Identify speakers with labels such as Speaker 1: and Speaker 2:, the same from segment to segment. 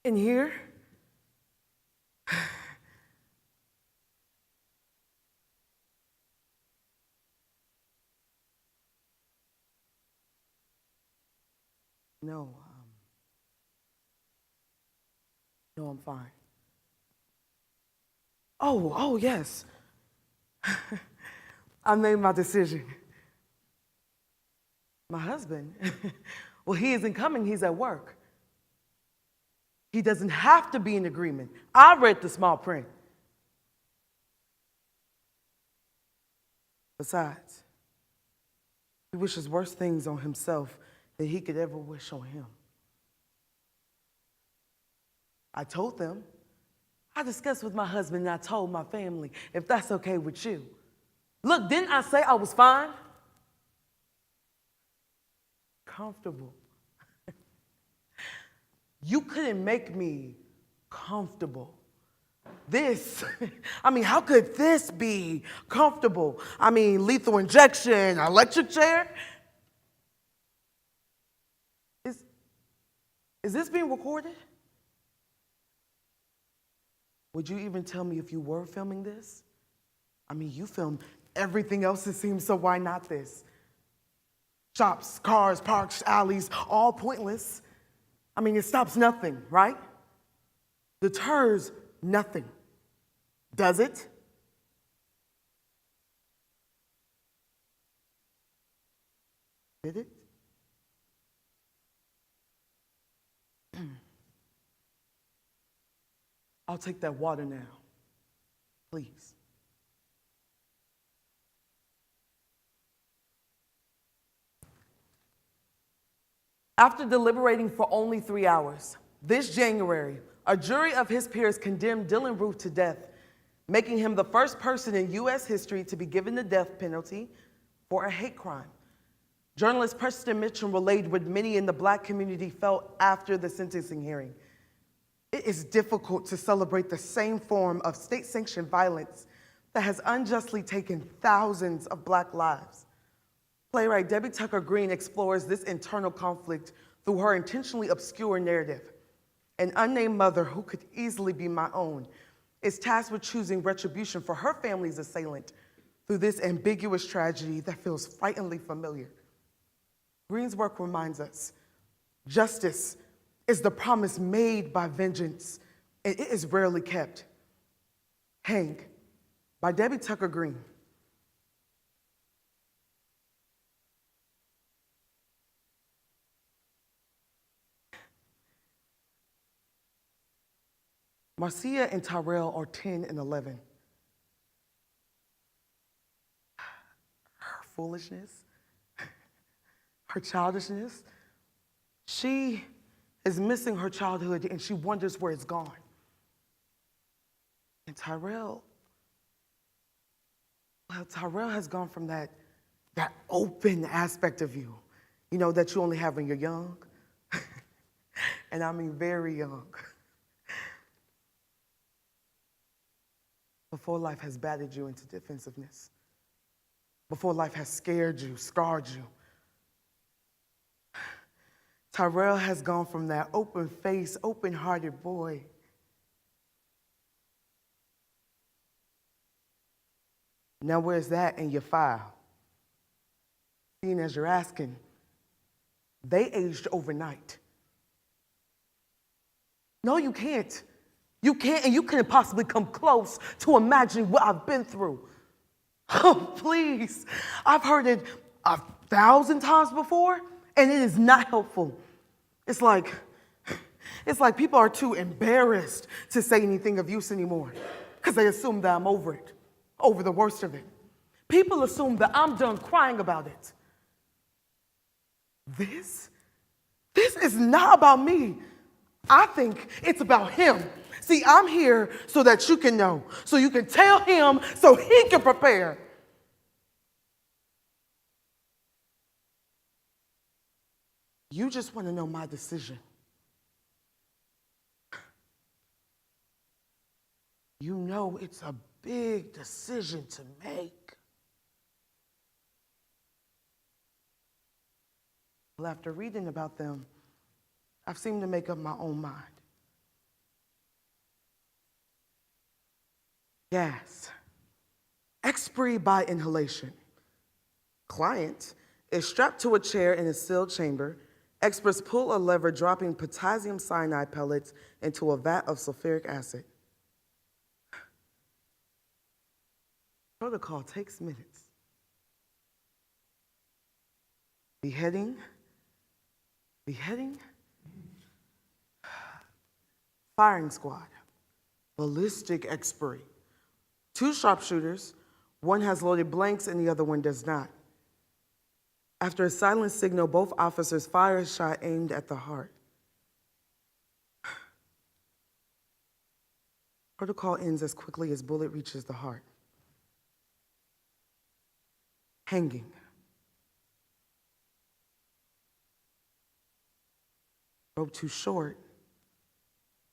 Speaker 1: In here? No, no, I'm fine. Oh, yes. I made my decision. My husband, well, he isn't coming, he's at work. He doesn't have to be in agreement. I read the small print. Besides, he wishes worse things on himself than he could ever wish on him. I told them. I discussed with my husband and I told my family, if that's okay with you. Look, didn't I say I was fine? Comfortable. You couldn't make me comfortable. This, how could this be comfortable? Lethal injection, electric chair? Is this being recorded? Would you even tell me if you were filming this? You filmed everything else, it seems, so why not this? Shops, cars, parks, alleys, all pointless. It stops nothing, right? Deters nothing. Does it? Did it? I'll take that water now, please. After deliberating for only 3 hours, this January, a jury of his peers condemned Dylann Roof to death, making him the first person in U.S. history to be given the death penalty for a hate crime. Journalist Preston Mitchell relayed what many in the Black community felt after the sentencing hearing. It is difficult to celebrate the same form of state-sanctioned violence that has unjustly taken thousands of Black lives. Playwright Debbie Tucker Green explores this internal conflict through her intentionally obscure narrative. An unnamed mother who could easily be my own is tasked with choosing retribution for her family's assailant through this ambiguous tragedy that feels frighteningly familiar. Green's work reminds us, justice is the promise made by vengeance, and it is rarely kept. Hang, by Debbie Tucker Green. Marcia and Tyrell are 10 and 11. Her foolishness, her childishness, she is missing her childhood and she wonders where it's gone. And Tyrell has gone from that open aspect of you, that you only have when you're young, and very young. Before life has battered you into defensiveness. Before life has scared you, scarred you. Tyrell has gone from that open-faced, open-hearted boy now where's that in your file? Seeing as you're asking, they aged overnight. No, you can't. You can't, and you couldn't possibly come close to imagining what I've been through. Oh, please. I've heard it 1,000 times before, and it is not helpful. It's like people are too embarrassed to say anything of use anymore because they assume that I'm over it, over the worst of it. People assume that I'm done crying about it. This is not about me. I think it's about him. See, I'm here so that you can know, so you can tell him so he can prepare. You just want to know my decision. You know it's a big decision to make. Well, after reading about them, I've seemed to make up my own mind. gas. Expiry by inhalation. Client is strapped to a chair in a sealed chamber. Experts pull a lever, dropping potassium cyanide pellets into a vat of sulfuric acid. Protocol takes minutes. Beheading. Firing squad. Ballistic expiry. 2 sharpshooters. One has loaded blanks and the other one does not. After a silent signal, both officers fire a shot aimed at the heart. Protocol ends as quickly as bullet reaches the heart. Hanging. Rope too short,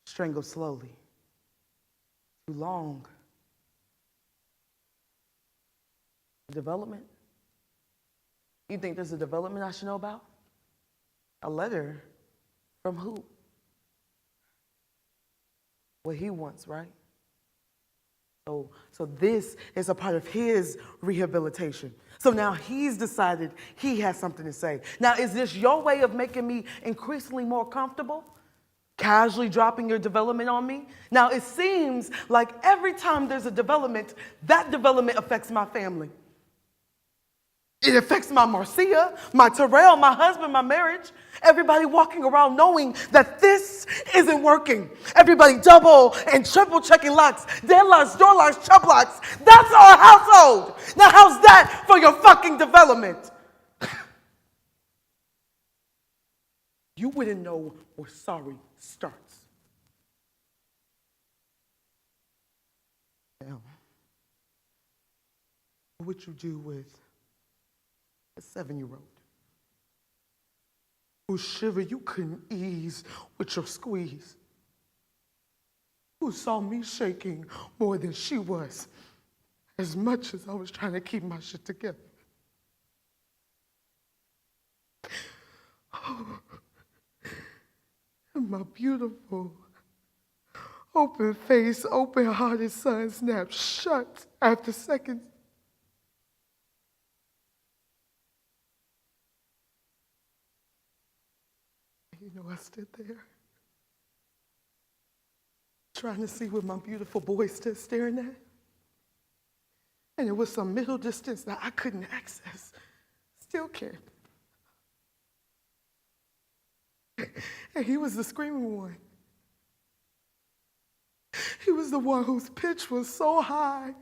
Speaker 1: strangle slowly. Too long. Development? You think there's a development I should know about? A letter from who? What he wants, right? So this is a part of his rehabilitation. So now he's decided he has something to say. Now, is this your way of making me increasingly more comfortable? Casually dropping your development on me? Now, it seems like every time there's a development, that development affects my family. It affects my Marcia, my Terrell, my husband, my marriage. Everybody walking around knowing that this isn't working. Everybody double and triple checking locks, deadlocks, door locks, chub locks. That's our household. Now how's that for your fucking development? You wouldn't know where sorry starts. Now, what would you do with a 7-year-old whose shiver you couldn't ease with your squeeze, who saw me shaking more than she was, as much as I was trying to keep my shit together? Oh, and my beautiful, open-faced, open-hearted son snapped shut after seconds. You know, I stood there trying to see what my beautiful boy stood staring at. And it was some middle distance that I couldn't access. Still can't. And he was the screaming one. He was the one whose pitch was so high,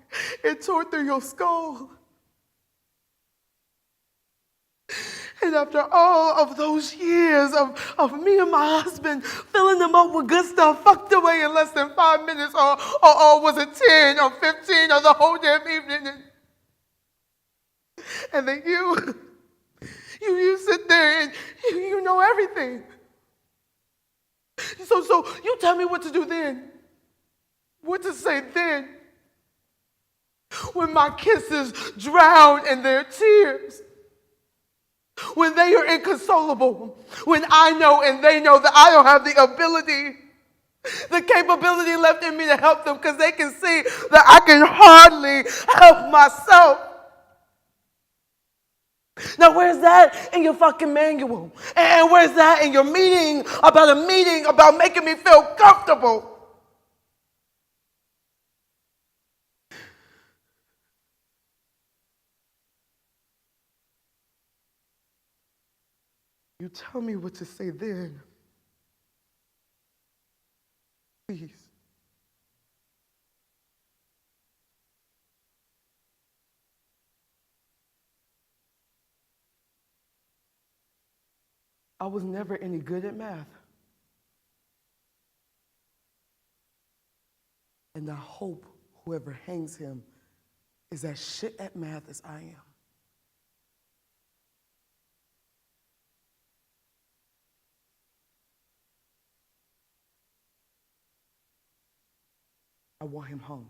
Speaker 1: it tore through your skull. And after all of those years of me and my husband filling them up with good stuff, fucked away in less than 5 minutes, or was it 10 or 15 or the whole damn evening? And then you sit there and you know everything. So you tell me what to do then. What to say then. When my kisses drown in their tears. When they are inconsolable, when I know and they know that I don't have the ability, the capability left in me to help them, because they can see that I can hardly help myself. Now, where's that in your fucking manual? And where's that in your meeting about making me feel comfortable? You tell me what to say then. Please. I was never any good at math. And I hope whoever hangs him is as shit at math as I am. I want him hung.